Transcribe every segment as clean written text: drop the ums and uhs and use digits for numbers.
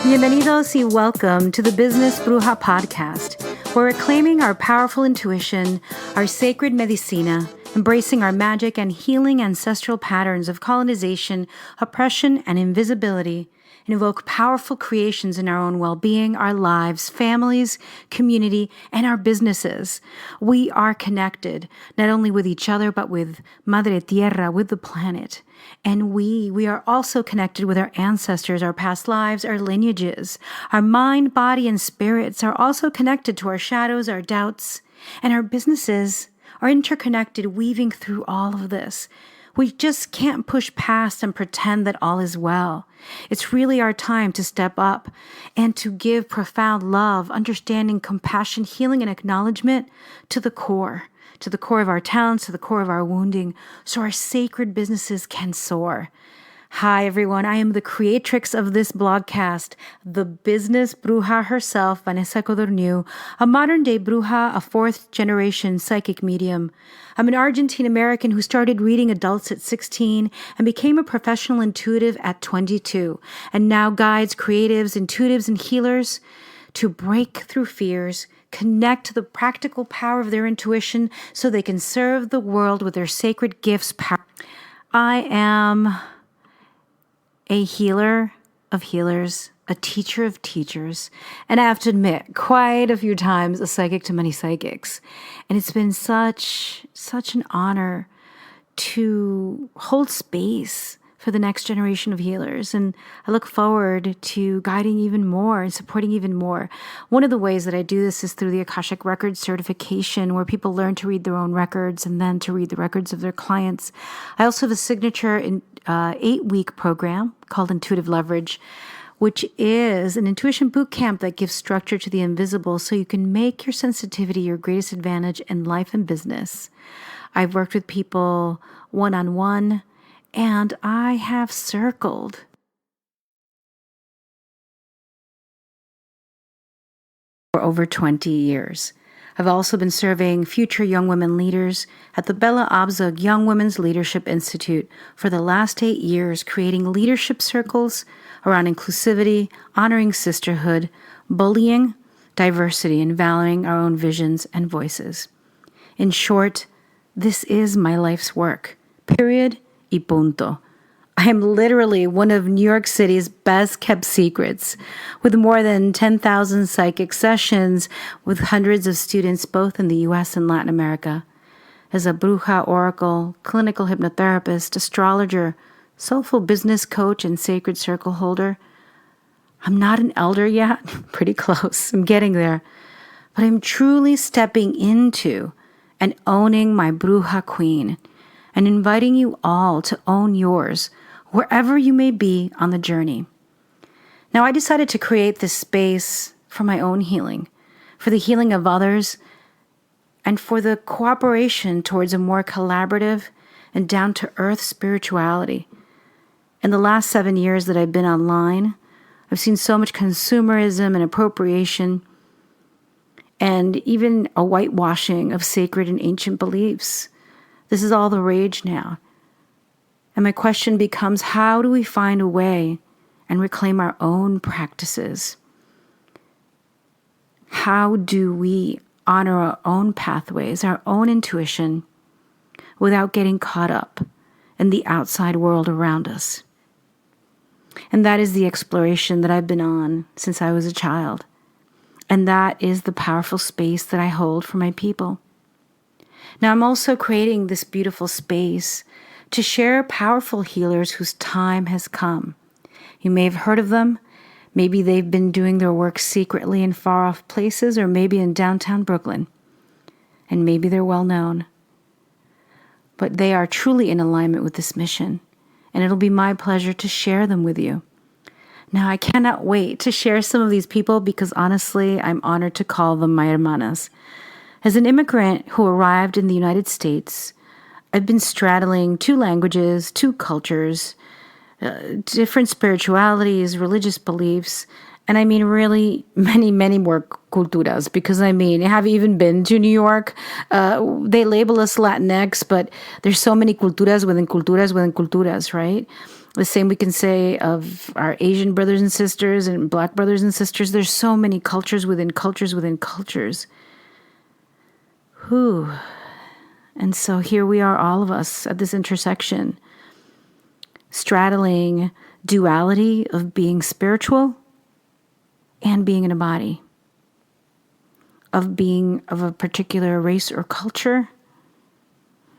Bienvenidos y welcome to the Business Bruja podcast, where we're claiming our powerful intuition, our sacred medicina, embracing our magic and healing ancestral patterns of colonization, oppression, and invisibility, and evoke powerful creations in our own well-being, our lives, families, community, and our businesses. We are connected, not only with each other, but with Madre Tierra, with the planet. And we are also connected with our ancestors, our past lives, our lineages. Our mind, body, and spirits are also connected to our shadows, our doubts, and our businesses are interconnected, weaving through all of this. We just can't push past and pretend that all is well. It's really our time to step up and to give profound love, understanding, compassion, healing, and acknowledgement to the core of our talents, to the core of our wounding, so our sacred businesses can soar. Hi, everyone. I am the creatrix of this blogcast, the business bruja herself, Vanessa, a modern-day bruja, a fourth-generation psychic medium. I'm an Argentine-American who started reading adults at 16 and became a professional intuitive at 22, and now guides creatives, intuitives, and healers to break through fears, connect to the practical power of their intuition so they can serve the world with their sacred gifts. I am a healer of healers, a teacher of teachers, and I have to admit, quite a few times a psychic to many psychics. And it's been such an honor to hold space for the next generation of healers. And I look forward to guiding even more and supporting even more. One of the ways that I do this is through the Akashic Records certification, where people learn to read their own records and then to read the records of their clients. I also have a signature 8-week program called Intuitive Leverage, which is an intuition boot camp that gives structure to the invisible so you can make your sensitivity your greatest advantage in life and business. I've worked with people one-on-one, and I have circled for over 20 years. I've also been serving future young women leaders at the Bella Abzug Young Women's Leadership Institute for the last 8 years, creating leadership circles around inclusivity, honoring sisterhood, bullying, diversity, and valuing our own visions and voices. In short, this is my life's work. Period y punto. I am literally one of New York City's best kept secrets, with more than 10,000 psychic sessions with hundreds of students both in the US and Latin America. As a bruja oracle, clinical hypnotherapist, astrologer, soulful business coach, and sacred circle holder, I'm not an elder yet, pretty close, I'm getting there, but I'm truly stepping into and owning my bruja queen and inviting you all to own yours, wherever you may be on the journey. Now, I decided to create this space for my own healing, for the healing of others, and for the cooperation towards a more collaborative and down-to-earth spirituality. In the last 7 years that I've been online, I've seen so much consumerism and appropriation, and even a whitewashing of sacred and ancient beliefs. This is all the rage now. And my question becomes, how do we find a way and reclaim our own practices? How do we honor our own pathways, our own intuition, without getting caught up in the outside world around us? And that is the exploration that I've been on since I was a child. And that is the powerful space that I hold for my people. Now, I'm also creating this beautiful space to share powerful healers whose time has come. You may have heard of them. Maybe they've been doing their work secretly in far-off places, or maybe in downtown Brooklyn. And maybe they're well known. But they are truly in alignment with this mission, and it'll be my pleasure to share them with you. Now, I cannot wait to share some of these people because honestly, I'm honored to call them my hermanas. As an immigrant who arrived in the United States, I've been straddling 2 languages, 2 cultures, different spiritualities, religious beliefs, And I mean, really many, many more culturas, because I mean, have you even been to New York? They label us Latinx, but there's so many culturas within culturas within culturas, right? The same we can say of our Asian brothers and sisters and Black brothers and sisters. There's so many cultures within cultures within cultures. Whew. And so here we are, all of us at this intersection, straddling duality of being spiritual and being in a body, of being of a particular race or culture,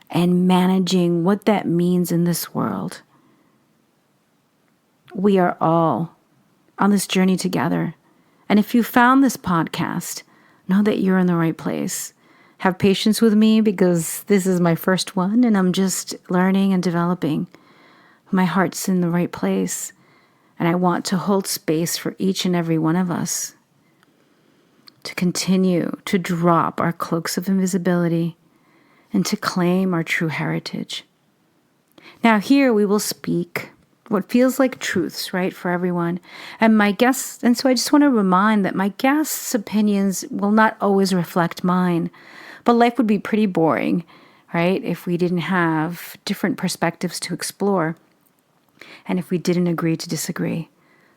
and managing what that means in this world. We are all on this journey together. And if you found this podcast, know that you're in the right place. Have patience with me, because this is my first one and I'm just learning and developing. My heart's in the right place. And I want to hold space for each and every one of us to continue to drop our cloaks of invisibility and to claim our true heritage. Now, here we will speak what feels like truths, right, for everyone. And my guests, and so I just want to remind that my guests' opinions will not always reflect mine, but life would be pretty boring, right, if we didn't have different perspectives to explore. And if we didn't agree to disagree.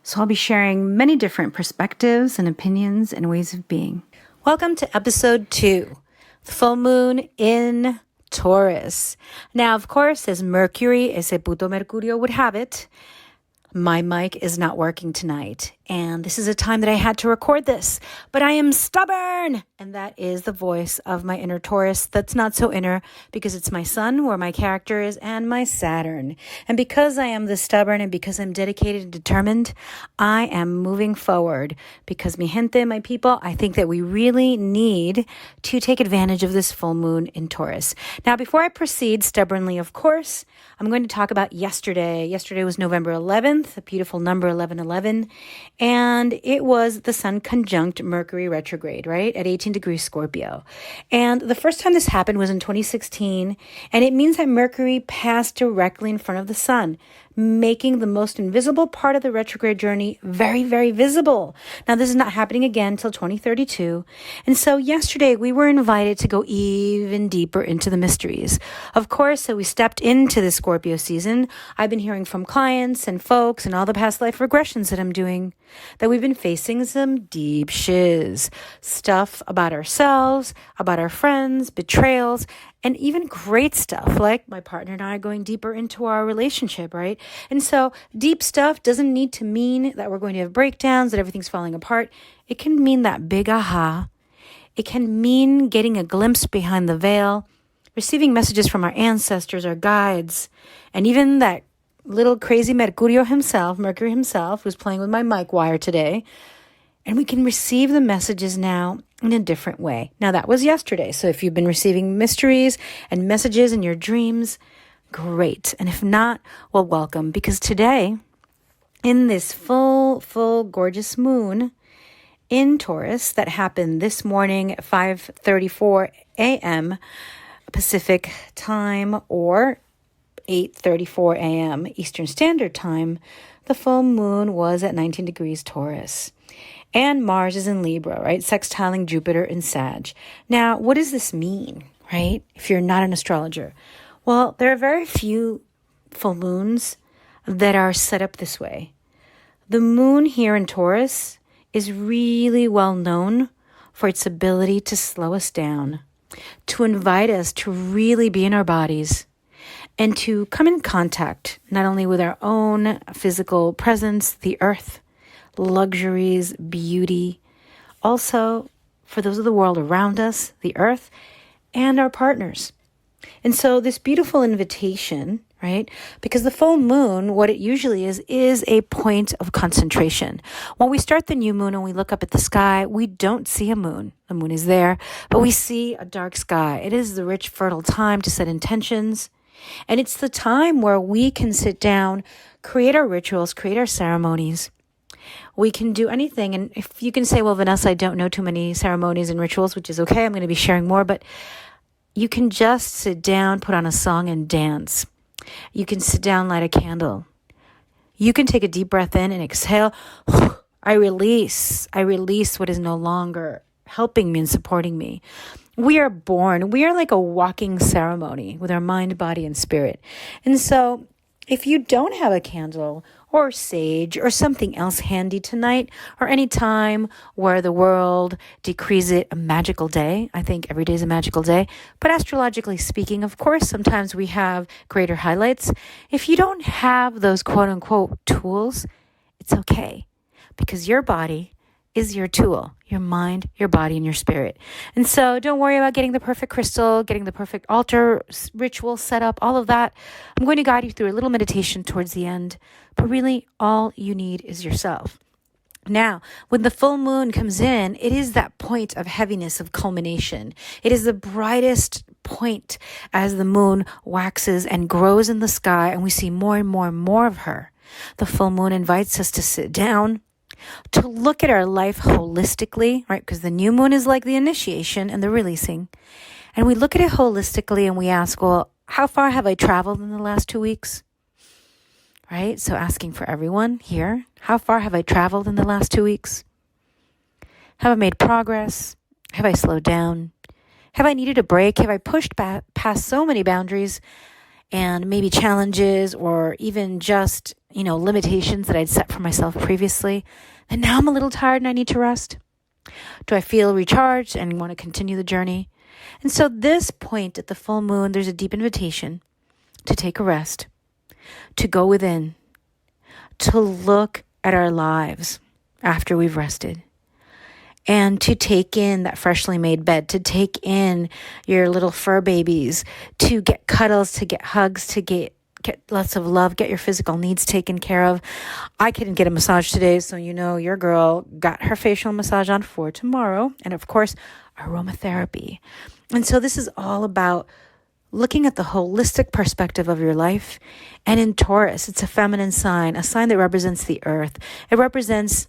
So I'll be sharing many different perspectives and opinions and ways of being. Welcome to episode 2, the full moon in Taurus. Now, of course, as Mercury, ese puto Mercurio would have it, my mic is not working tonight. And this is a time that I had to record this, but I am stubborn. And that is the voice of my inner Taurus that's not so inner, because it's my sun where my character is and my Saturn. And because I am this stubborn and because I'm dedicated and determined, I am moving forward, because mi gente, my people, I think that we really need to take advantage of this full moon in Taurus. Now, before I proceed stubbornly, of course, I'm going to talk about yesterday. Yesterday was November 11th, a beautiful number 1111. And it was the sun conjunct Mercury retrograde, right, at 18 degrees Scorpio. And the first time this happened was in 2016. And it means that Mercury passed directly in front of the sun, making the most invisible part of the retrograde journey very, very visible. Now, this is not happening again until 2032. And so yesterday we were invited to go even deeper into the mysteries. Of course, so we stepped into the Scorpio season. I've been hearing from clients and folks and all the past life regressions that I'm doing that we've been facing some deep shiz, stuff about ourselves, about our friends, betrayals, and even great stuff like my partner and I going deeper into our relationship, right? And so deep stuff doesn't need to mean that we're going to have breakdowns, that everything's falling apart. It can mean that big aha. It can mean getting a glimpse behind the veil, receiving messages from our ancestors, our guides, and even that little crazy Mercury himself, who's playing with my mic wire today. And we can receive the messages now in a different way. Now, that was yesterday. So if you've been receiving mysteries and messages in your dreams, great. And if not, well, welcome. Because today, in this full, gorgeous moon in Taurus that happened this morning at 5:34 a.m. Pacific time, or 8:34 a.m. Eastern Standard Time, the full moon was at 19 degrees Taurus. And Mars is in Libra, right? Sextiling Jupiter in Sag. Now, what does this mean, right? If you're not an astrologer. Well, there are very few full moons that are set up this way. The moon here in Taurus is really well known for its ability to slow us down, to invite us to really be in our bodies, and to come in contact not only with our own physical presence, the earth, luxuries, beauty, also for those of the world around us, the earth, and our partners. And so this beautiful invitation, right? Because the full moon, what it usually is a point of concentration. When we start the new moon and we look up at the sky, we don't see a moon. The moon is there, but we see a dark sky. It is the rich, fertile time to set intentions. And it's the time where we can sit down, create our rituals, create our ceremonies. We can do anything. And if you can say, well, Vanessa, I don't know too many ceremonies and rituals, which is okay. I'm going to be sharing more, but you can just sit down, put on a song and dance. You can sit down, light a candle. You can take a deep breath in and exhale I release what is no longer helping me and supporting me. We are like a walking ceremony with our mind, body, and spirit. And so if you don't have a candle or sage or something else handy tonight, or any time where the world decrees it a magical day, I think every day is a magical day, but astrologically speaking, of course, sometimes we have greater highlights. If you don't have those quote unquote tools, it's okay, because your body is your tool, your mind, your body, and your spirit. And so don't worry about getting the perfect crystal, getting the perfect altar ritual set up, all of that. I'm going to guide you through a little meditation towards the end, but really all you need is yourself. Now, when the full moon comes in, it is that point of heaviness, of culmination. It is the brightest point as the moon waxes and grows in the sky, and we see more and more and more of her. The full moon invites us to sit down, to look at our life holistically, right? Because the new moon is like the initiation and the releasing. And we look at it holistically and we ask, well, how far have I traveled in the last 2 weeks? Right? So asking for everyone here, how far have I traveled in the last 2 weeks? Have I made progress? Have I slowed down? Have I needed a break? Have I pushed past so many boundaries and maybe challenges, or even just, limitations that I'd set for myself previously, and now I'm a little tired and I need to rest? Do I feel recharged and want to continue the journey? And so this point at the full moon, there's a deep invitation to take a rest, to go within, to look at our lives after we've rested, and to take in that freshly made bed, to take in your little fur babies, to get cuddles, to get hugs, to get lots of love, get your physical needs taken care of. I couldn't get a massage today, so your girl got her facial massage on for tomorrow. And of course, aromatherapy. And so this is all about looking at the holistic perspective of your life. And in Taurus, it's a feminine sign, a sign that represents the earth. It represents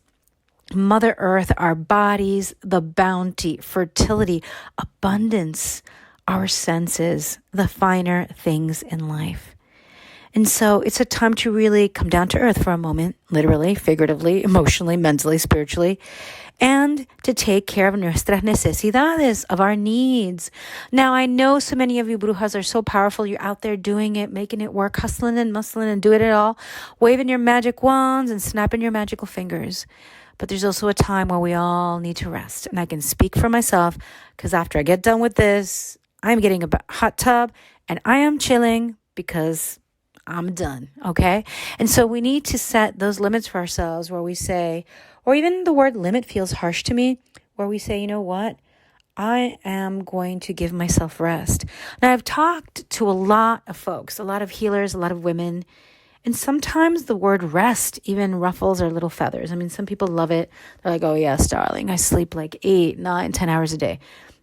Mother Earth, our bodies, the bounty, fertility, abundance, our senses, the finer things in life. And so it's a time to really come down to earth for a moment, literally, figuratively, emotionally, mentally, spiritually, and to take care of nuestras necesidades, of our needs. Now, I know so many of you brujas are so powerful. You're out there doing it, making it work, hustling and muscling and doing it all, waving your magic wands and snapping your magical fingers. But there's also a time where we all need to rest. And I can speak for myself, because after I get done with this, I'm getting a hot tub and I am chilling because I'm done, okay? And so we need to set those limits for ourselves where we say, or even the word limit feels harsh to me, where we say, you know what? I am going to give myself rest. Now, I've talked to a lot of folks, a lot of healers, a lot of women, and sometimes the word rest even ruffles our little feathers. I mean, some people love it. They're like, oh yes, darling, I sleep like 8, 9, 10 hours a day.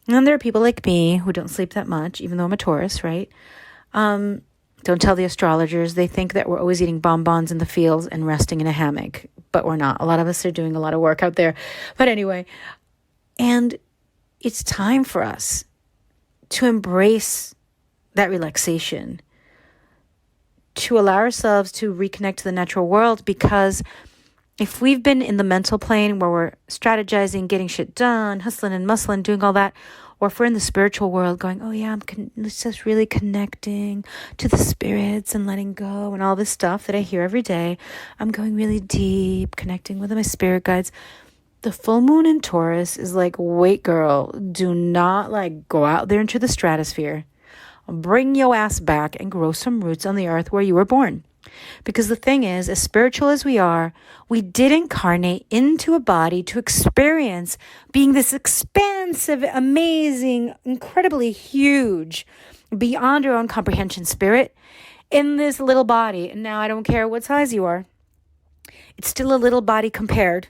And then there are people like me who don't sleep that much, even though I'm a Taurus, right? Don't tell the astrologers. They think that we're always eating bonbons in the fields and resting in a hammock, but we're not. A lot of us are doing a lot of work out there. But anyway, and it's time for us to embrace that relaxation, to allow ourselves to reconnect to the natural world, because if we've been in the mental plane where we're strategizing, getting shit done, hustling and muscling, doing all that, or if we're in the spiritual world going, oh yeah, it's just really connecting to the spirits and letting go and all this stuff that I hear every day. I'm going really deep, connecting with my spirit guides. The full moon in Taurus is like, wait, girl, do not go out there into the stratosphere. Bring your ass back and grow some roots on the earth where you were born. Because the thing is, as spiritual as we are, we did incarnate into a body to experience being this expansive, amazing, incredibly huge, beyond our own comprehension spirit in this little body. And now I don't care what size you are. It's still a little body compared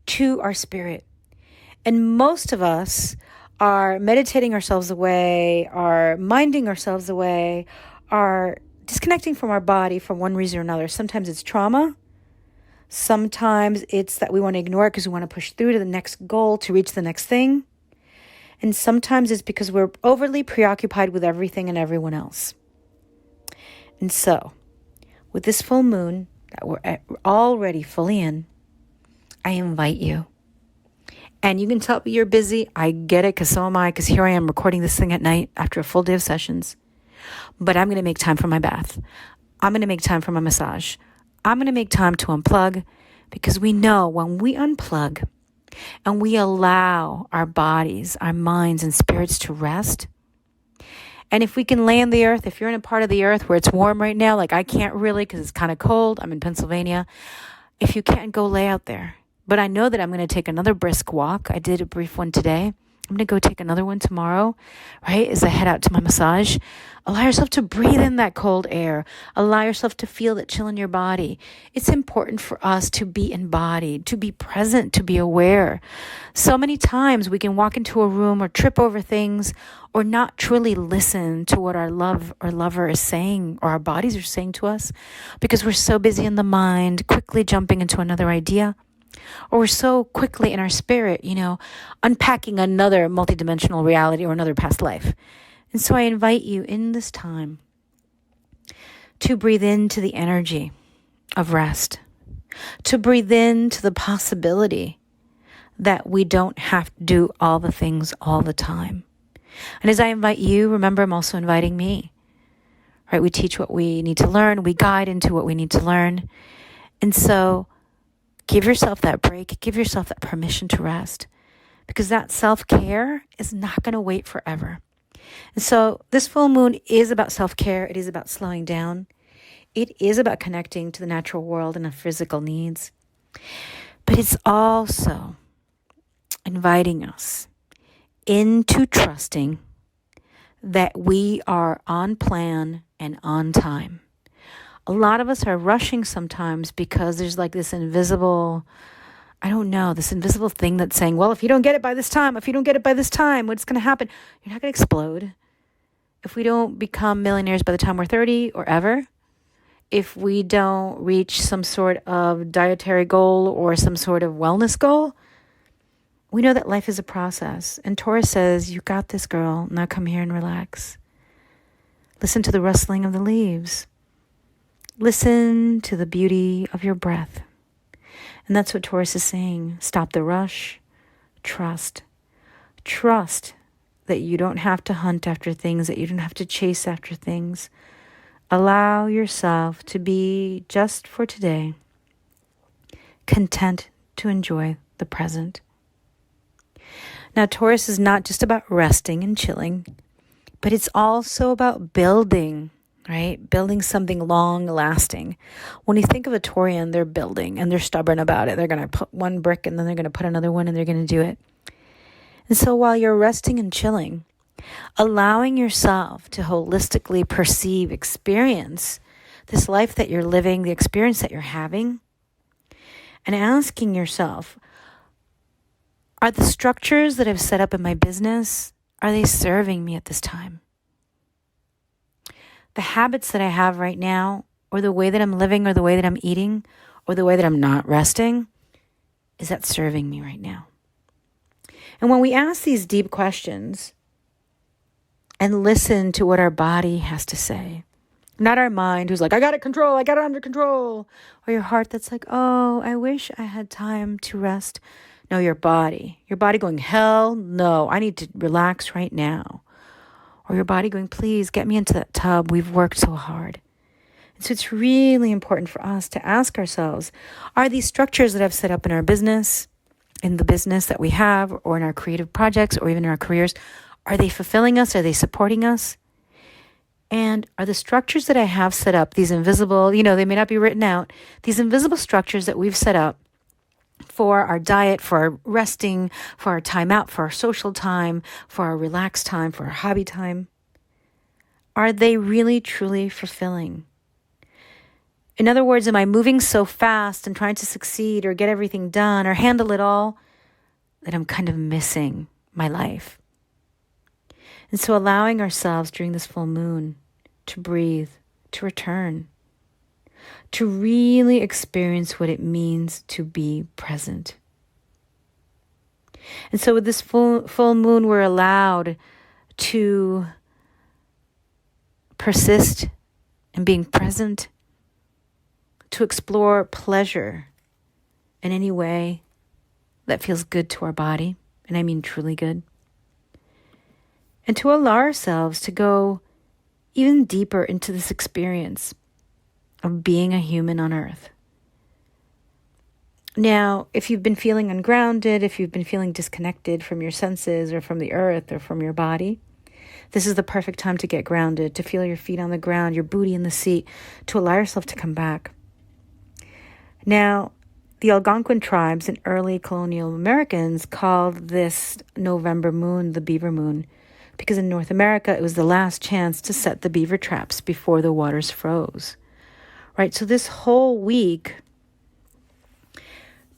to our spirit. And most of us are meditating ourselves away, are minding ourselves away, are disconnecting from our body for one reason or another. Sometimes it's trauma. Sometimes it's that we want to ignore it because we want to push through to the next goal, to reach the next thing. And sometimes it's because we're overly preoccupied with everything and everyone else. And so, with this full moon that we're already fully in, I invite you. And you can tell me you're busy. I get it, because so am I, because here I am recording this thing at night after a full day of sessions. But I'm going to make time for my bath. I'm going to make time for my massage. I'm going to make time to unplug, because we know when we unplug and we allow our bodies, our minds, and spirits to rest. And if we can lay in the earth, if you're in a part of the earth where it's warm right now, like I can't really because it's kind of cold. I'm in Pennsylvania. If you can't, go lay out there. But I know that I'm going to take another brisk walk. I did a brief one today. I'm going to go take another one tomorrow, right? As I head out to my massage. Allow yourself to breathe in that cold air. Allow yourself to feel that chill in your body. It's important for us to be embodied, to be present, to be aware. So many times we can walk into a room or trip over things or not truly listen to what our love or lover is saying or our bodies are saying to us because we're so busy in the mind, quickly jumping into another idea. Or we're so quickly in our spirit, unpacking another multidimensional reality or another past life. And so I invite you in this time to breathe into the energy of rest, to breathe into the possibility that we don't have to do all the things all the time. And as I invite you, remember I'm also inviting me, right? We teach what we need to learn. We guide into what we need to learn. And so give yourself that break. Give yourself that permission to rest because that self-care is not going to wait forever. And so this full moon is about self-care. It is about slowing down. It is about connecting to the natural world and our physical needs. But it's also inviting us into trusting that we are on plan and on time. A lot of us are rushing sometimes because there's like this invisible, this invisible thing that's saying, well, if you don't get it by this time, what's going to happen? You're not going to explode. If we don't become millionaires by the time we're 30 or ever, if we don't reach some sort of dietary goal or some sort of wellness goal, we know that life is a process. And Taurus says, you got this, girl. Now come here and relax. Listen to the rustling of the leaves. Listen to the beauty of your breath. And that's what Taurus is saying. Stop the rush. Trust. Trust that you don't have to hunt after things, that you don't have to chase after things. Allow yourself to be, just for today, content to enjoy the present. Now, Taurus is not just about resting and chilling, but it's also about building. Right? Building something long lasting. When you think of a Taurian, they're building and they're stubborn about it. They're going to put one brick and then they're going to put another one and they're going to do it. And so while you're resting and chilling, allowing yourself to holistically perceive, experience this life that you're living, the experience that you're having, and asking yourself, are the structures that I've set up in my business, are they serving me at this time? The habits that I have right now, or the way that I'm living, or the way that I'm eating, or the way that I'm not resting, is that serving me right now? And when we ask these deep questions and listen to what our body has to say, not our mind who's like, I got it under control, or your heart that's like, oh, I wish I had time to rest. No, your body going, hell no, I need to relax right now. Or your body going, please get me into that tub. We've worked so hard. And so it's really important for us to ask ourselves, are these structures that I've set up in our business, in the business that we have, or in our creative projects, or even in our careers, are they fulfilling us? Are they supporting us? And are the structures that I have set up, these invisible, they may not be written out, these invisible structures that we've set up for our diet, for our resting, for our time out, for our social time, for our relaxed time, for our hobby time, are they really, truly fulfilling? In other words, am I moving so fast and trying to succeed or get everything done or handle it all that I'm kind of missing my life? And so allowing ourselves during this full moon to breathe, to return, to really experience what it means to be present. And so with this full moon, we're allowed to persist in being present, to explore pleasure in any way that feels good to our body, and I mean truly good. And to allow ourselves to go even deeper into this experience of being a human on Earth. Now, if you've been feeling ungrounded, if you've been feeling disconnected from your senses or from the earth or from your body, this is the perfect time to get grounded, to feel your feet on the ground, your booty in the seat, to allow yourself to come back. Now, the Algonquin tribes and early colonial Americans called this November moon the beaver moon, because in North America, it was the last chance to set the beaver traps before the waters froze. Right? So this whole week,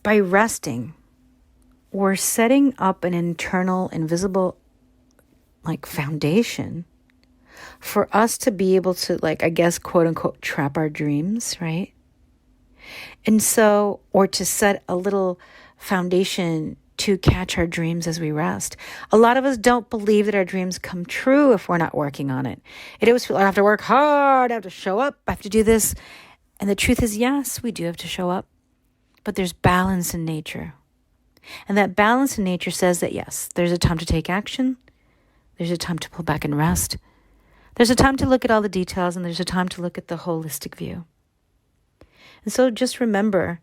by resting, we're setting up an internal, invisible, foundation for us to be able to, quote unquote, trap our dreams, right? And so, or to set a little foundation to catch our dreams as we rest. A lot of us don't believe that our dreams come true if we're not working on it. It always feels like I have to work hard, I have to show up, I have to do this. And the truth is, yes, we do have to show up. But there's balance in nature. And that balance in nature says that, yes, there's a time to take action. There's a time to pull back and rest. There's a time to look at all the details, and there's a time to look at the holistic view. And so just remember,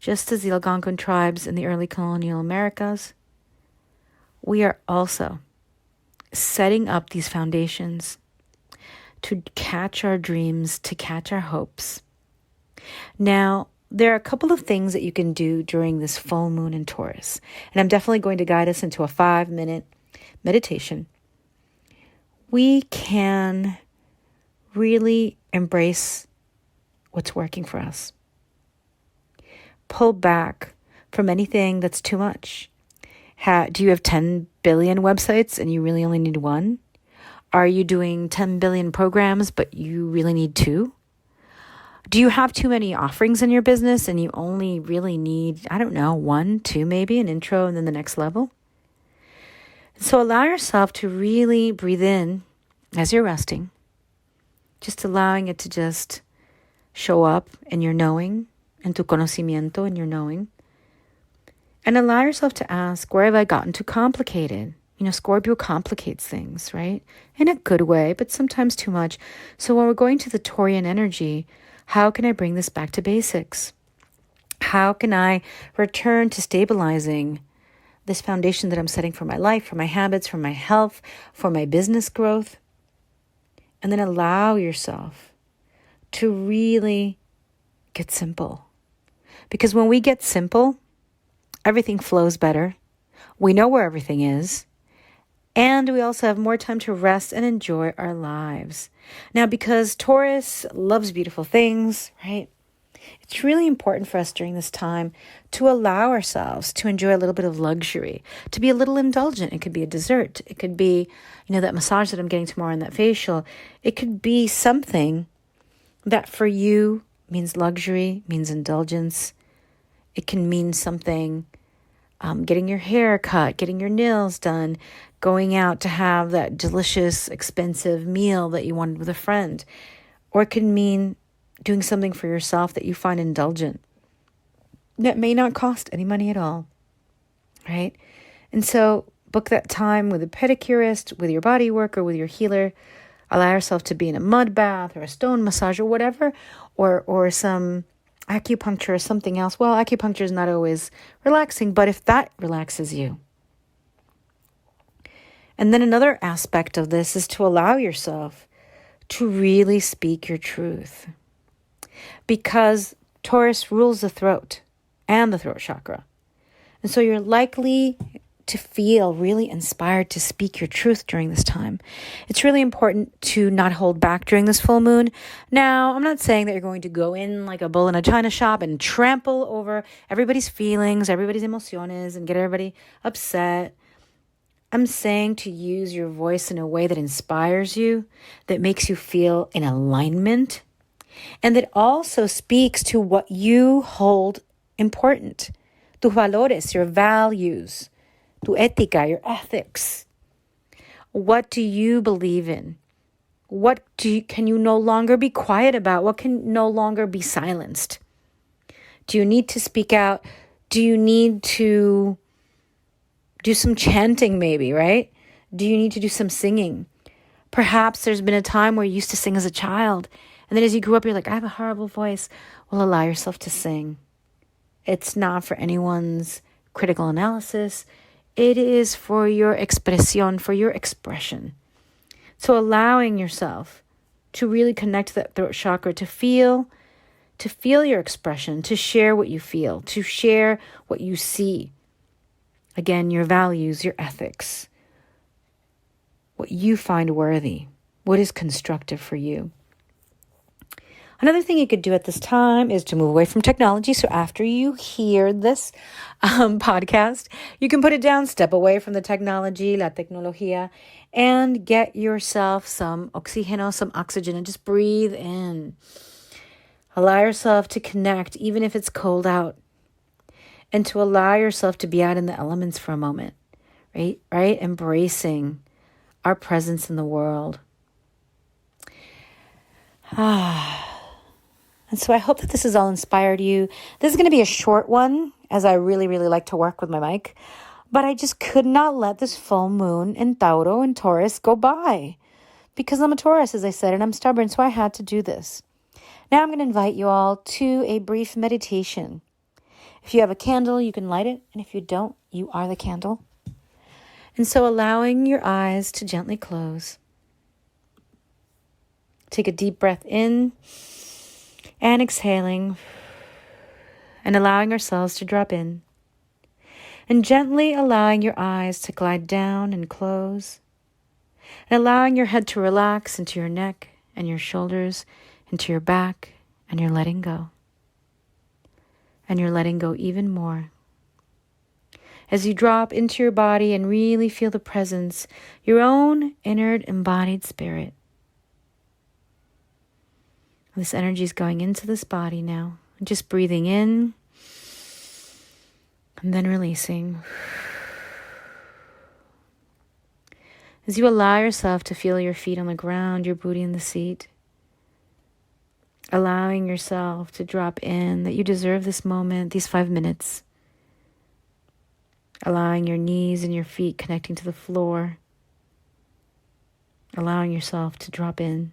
just as the Algonquin tribes in the early colonial Americas, we are also setting up these foundations to catch our dreams, to catch our hopes. Now, there are a couple of things that you can do during this full moon in Taurus. And I'm definitely going to guide us into a 5-minute meditation. We can really embrace what's working for us. Pull back from anything that's too much. Do you have 10 billion websites and you really only need one? Are you doing 10 billion programs but you really need 2? Do you have too many offerings in your business and you only really need, 1, 2 maybe, an intro and then the next level? So allow yourself to really breathe in as you're resting, just allowing it to just show up in your knowing, in tu conocimiento, in your knowing. And allow yourself to ask, where have I gotten too complicated? Scorpio complicates things, right? In a good way, but sometimes too much. So when we're going to the Taurian energy, how can I bring this back to basics? How can I return to stabilizing this foundation that I'm setting for my life, for my habits, for my health, for my business growth? And then allow yourself to really get simple. Because when we get simple, everything flows better. We know where everything is. And we also have more time to rest and enjoy our lives. Now, because Taurus loves beautiful things, right? It's really important for us during this time to allow ourselves to enjoy a little bit of luxury, to be a little indulgent. It could be a dessert. It could be, that massage that I'm getting tomorrow and that facial. It could be something that for you means luxury, means indulgence. It can mean something, getting your hair cut, getting your nails done, going out to have that delicious, expensive meal that you wanted with a friend. Or it can mean doing something for yourself that you find indulgent, that may not cost any money at all, right? And so book that time with a pedicurist, with your body worker, with your healer. Allow yourself to be in a mud bath or a stone massage or whatever, or some acupuncture or something else. Well, acupuncture is not always relaxing, but if that relaxes you. And then another aspect of this is to allow yourself to really speak your truth. Because Taurus rules the throat and the throat chakra. And so you're likely to feel really inspired to speak your truth during this time. It's really important to not hold back during this full moon. Now, I'm not saying that you're going to go in like a bull in a china shop and trample over everybody's feelings, everybody's emociones, and get everybody upset. I'm saying to use your voice in a way that inspires you, that makes you feel in alignment, and that also speaks to what you hold important. Tus valores, your values, tu ética, your ethics. What do you believe in? Can you no longer be quiet about? What can no longer be silenced? Do you need to speak out Do you need to do some chanting maybe, right? Do you need to do some singing? Perhaps there's been a time where you used to sing as a child, and then as you grew up, you're like, I have a horrible voice. Well, allow yourself to sing. It's not for anyone's critical analysis. It is for your expresión, for your expression. So allowing yourself to really connect to that throat chakra, to feel your expression, to share what you feel, to share what you see. Again, your values, your ethics, what you find worthy, what is constructive for you. Another thing you could do at this time is to move away from technology. So after you hear this podcast, you can put it down, step away from the technology, la tecnología, and get yourself some oxígeno, some oxygen, and just breathe in. Allow yourself to connect, even if it's cold out, and to allow yourself to be out in the elements for a moment, right? Embracing our presence in the world. And so I hope that this has all inspired you. This is going to be a short one, as I really, really like to work with my mic. But I just could not let this full moon in Taurus go by. Because I'm a Taurus, as I said, and I'm stubborn, so I had to do this. Now I'm going to invite you all to a brief meditation. If you have a candle, you can light it. And if you don't, you are the candle. And so allowing your eyes to gently close. Take a deep breath in and exhaling and allowing ourselves to drop in. And gently allowing your eyes to glide down and close. And allowing your head to relax into your neck and your shoulders, into your back, and you're letting go. And you're letting go even more. As you drop into your body and really feel the presence, your own inner embodied spirit. This energy is going into this body now. Just breathing in and then releasing. As you allow yourself to feel your feet on the ground, your booty in the seat, allowing yourself to drop in that you deserve this moment, these 5 minutes. Allowing your knees and your feet connecting to the floor. Allowing yourself to drop in.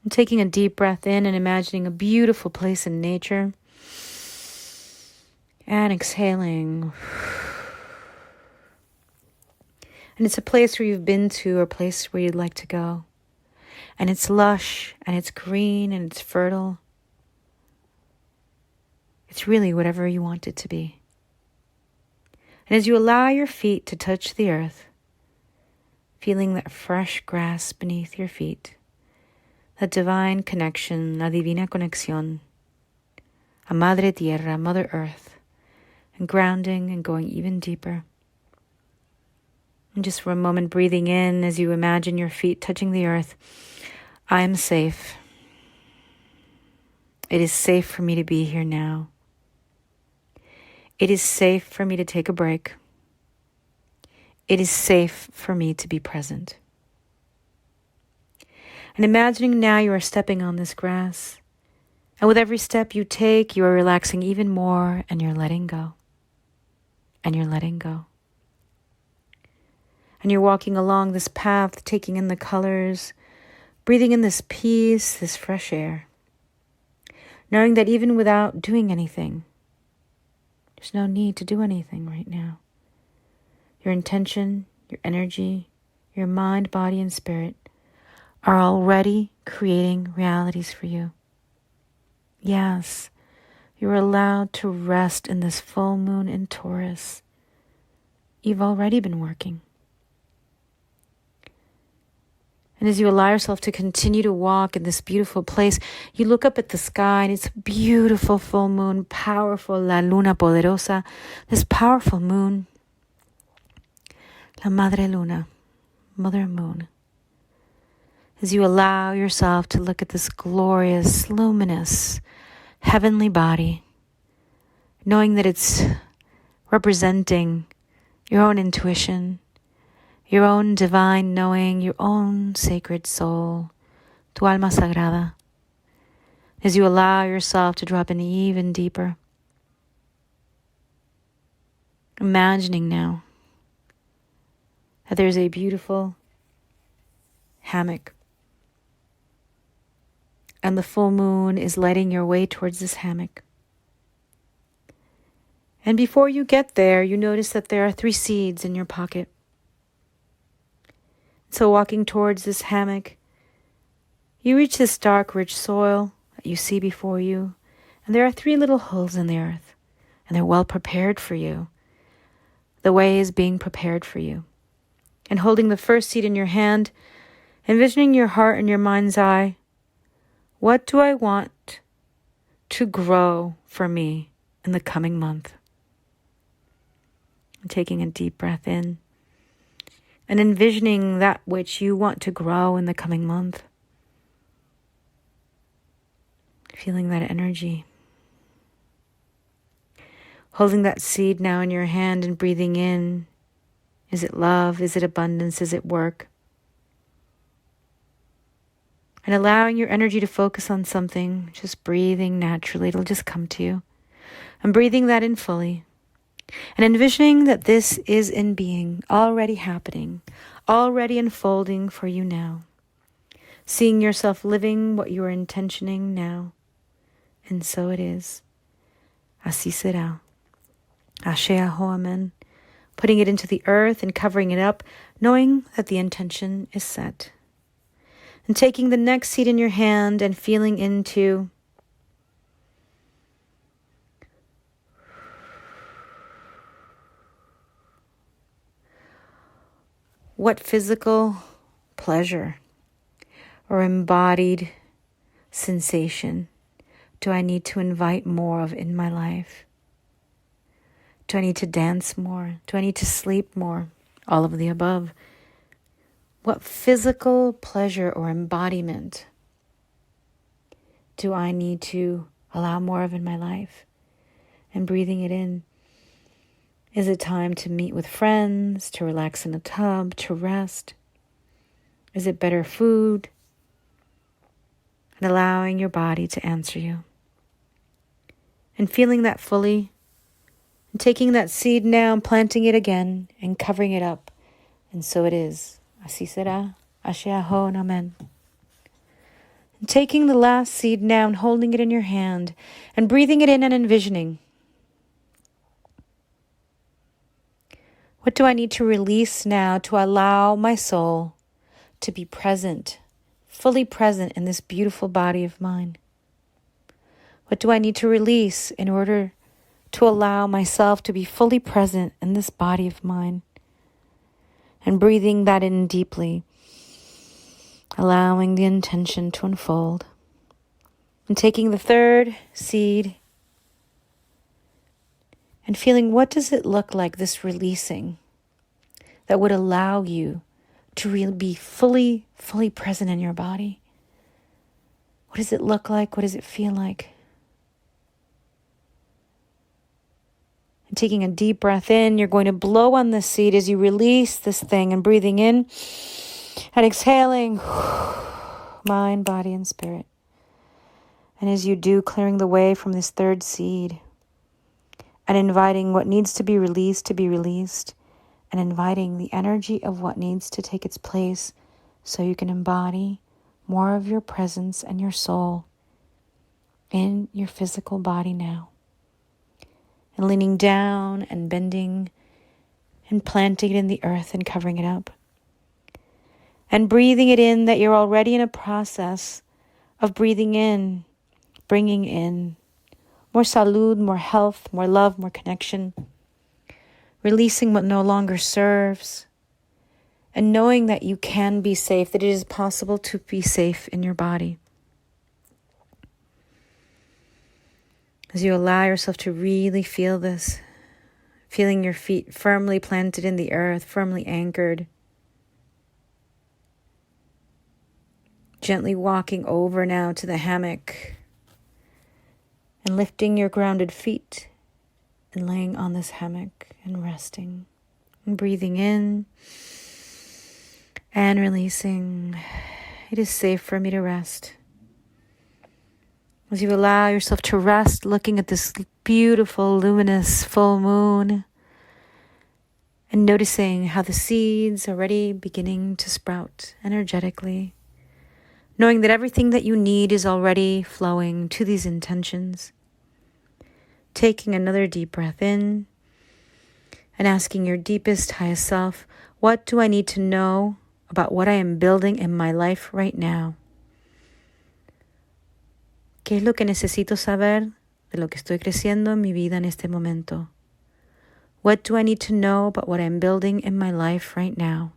And taking a deep breath in and imagining a beautiful place in nature. And exhaling. And it's a place where you've been to or a place where you'd like to go. And it's lush and it's green and it's fertile. It's really whatever you want it to be. And as you allow your feet to touch the earth, feeling that fresh grass beneath your feet, that divine connection, la divina conexión, a Madre Tierra, Mother Earth, and grounding and going even deeper. And just for a moment breathing in as you imagine your feet touching the earth. I am safe. It is safe for me to be here now. It is safe for me to take a break. It is safe for me to be present. And imagining now you are stepping on this grass. And with every step you take, you are relaxing even more and you're letting go. And you're letting go. And you're walking along this path, taking in the colors, breathing in this peace, this fresh air. Knowing that even without doing anything, there's no need to do anything right now. Your intention, your energy, your mind, body, and spirit are already creating realities for you. Yes, you're allowed to rest in this full moon in Taurus. You've already been working. And as you allow yourself to continue to walk in this beautiful place, you look up at the sky and it's a beautiful full moon, powerful, la luna poderosa, this powerful moon, la madre luna, mother moon. As you allow yourself to look at this glorious, luminous, heavenly body, knowing that it's representing your own intuition, your own divine knowing, your own sacred soul, tu alma sagrada. As you allow yourself to drop in even deeper, imagining now that there's a beautiful hammock. And the full moon is lighting your way towards this hammock. And before you get there, you notice that there are 3 seeds in your pocket. So walking towards this hammock, you reach this dark, rich soil that you see before you. And there are 3 little holes in the earth. And they're well prepared for you. The way is being prepared for you. And holding the first seed in your hand, envisioning your heart and your mind's eye, what do I want to grow for me in the coming month? And taking a deep breath in and envisioning that which you want to grow in the coming month. Feeling that energy. Holding that seed now in your hand and breathing in. Is it love? Is it abundance? Is it work? And allowing your energy to focus on something, just breathing naturally, it'll just come to you. And breathing that in fully. And envisioning that this is in being, already happening, already unfolding for you now. Seeing yourself living what you are intentioning now. And so it is. Así será. Ashe aho, amen. Putting it into the earth and covering it up, knowing that the intention is set. And taking the next seed in your hand and feeling into what physical pleasure or embodied sensation do I need to invite more of in my life? Do I need to dance more? Do I need to sleep more? All of the above. What physical pleasure or embodiment do I need to allow more of in my life? And breathing it in. Is it time to meet with friends, to relax in a tub, to rest? Is it better food? And allowing your body to answer you. And feeling that fully. And taking that seed now and planting it again and covering it up. And so it is. Así será. Ashe aho and amen. And taking the last seed now and holding it in your hand and breathing it in and envisioning. What do I need to release now to allow my soul to be present, fully present in this beautiful body of mine? What do I need to release in order to allow myself to be fully present in this body of mine? And breathing that in deeply, allowing the intention to unfold. And taking the third seed and feeling, what does it look like, this releasing, that would allow you to really be fully present in your body? What does it look like? What does it feel like? And taking a deep breath in, you're going to blow on the seed as you release this thing and breathing in and exhaling, mind, body, and spirit. And as you do, clearing the way from this third seed and inviting what needs to be released, and inviting the energy of what needs to take its place so you can embody more of your presence and your soul in your physical body now. And leaning down and bending and planting it in the earth and covering it up. And breathing it in, that you're already in a process of breathing in, bringing in more salud, more health, more love, more connection. Releasing what no longer serves. And knowing that you can be safe, that it is possible to be safe in your body. As you allow yourself to really feel this, feeling your feet firmly planted in the earth, firmly anchored. Gently walking over now to the hammock and lifting your grounded feet and laying on this hammock and resting and breathing in and releasing. It is safe for me to rest. As you allow yourself to rest, looking at this beautiful, luminous full moon, and noticing how the seeds are already beginning to sprout energetically, knowing that everything that you need is already flowing to these intentions. Taking another deep breath in and asking your deepest, highest self, what do I need to know about what I am building in my life right now? ¿Qué es lo que necesito saber de lo que estoy creciendo en mi vida en este momento? What do I need to know about what I'm building in my life right now?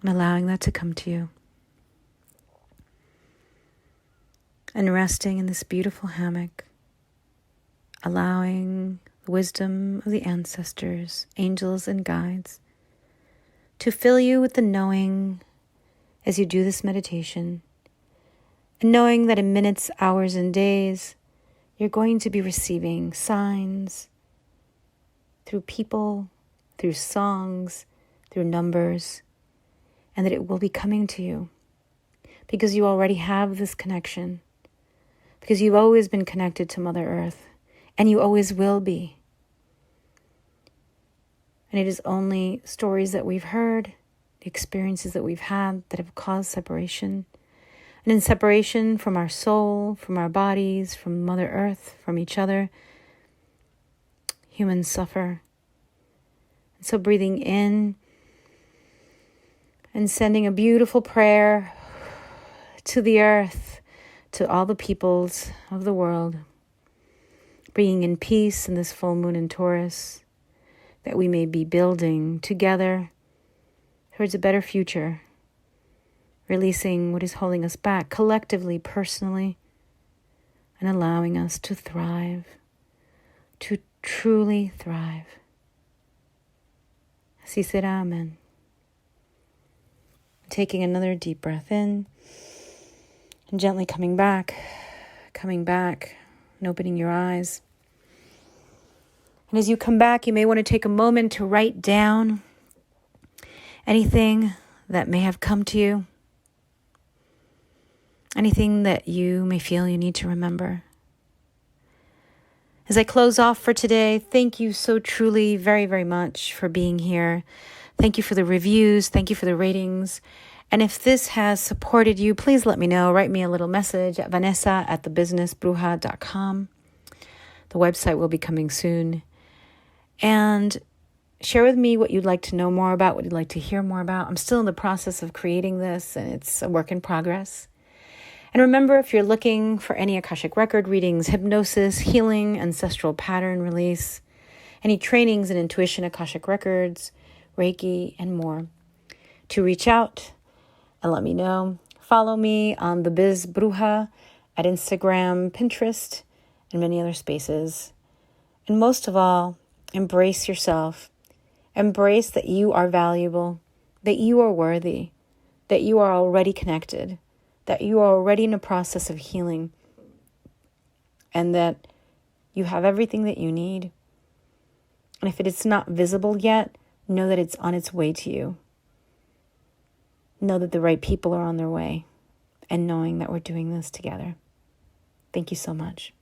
And allowing that to come to you. And resting in this beautiful hammock, allowing the wisdom of the ancestors, angels, and guides to fill you with the knowing as you do this meditation, and knowing that in minutes, hours, and days, you're going to be receiving signs through people, through songs, through numbers, and that it will be coming to you because you already have this connection, because you've always been connected to Mother Earth, and you always will be. And it is only stories that we've heard, the experiences that we've had that have caused separation. And in separation from our soul, from our bodies, from Mother Earth, from each other, humans suffer. And so breathing in and sending a beautiful prayer to the earth, to all the peoples of the world, bringing in peace in this full moon in Taurus, that we may be building together towards a better future, releasing what is holding us back collectively, personally, and allowing us to thrive, to truly thrive. Así será, amen. Taking another deep breath in and gently coming back and opening your eyes. And as you come back, you may want to take a moment to write down anything that may have come to you, anything that you may feel you need to remember. As I close off for today, thank you so truly very, very much for being here. Thank you for the reviews. Thank you for the ratings. And if this has supported you, please let me know. Write me a little message at vanessa@thebusinessbruja.com. The website will be coming soon. And share with me what you'd like to know more about, what you'd like to hear more about. I'm still in the process of creating this, and it's a work in progress. And remember, if you're looking for any Akashic record readings, hypnosis, healing, ancestral pattern release, any trainings in intuition, Akashic records, Reiki, and more, to reach out and let me know. Follow me on the Biz Bruja at Instagram, Pinterest, and many other spaces. And most of all, embrace yourself. Embrace that you are valuable, that you are worthy, that you are already connected, that you are already in a process of healing, and that you have everything that you need. And if it is not visible yet, know that it's on its way to you. Know that the right people are on their way, and knowing that we're doing this together. Thank you so much.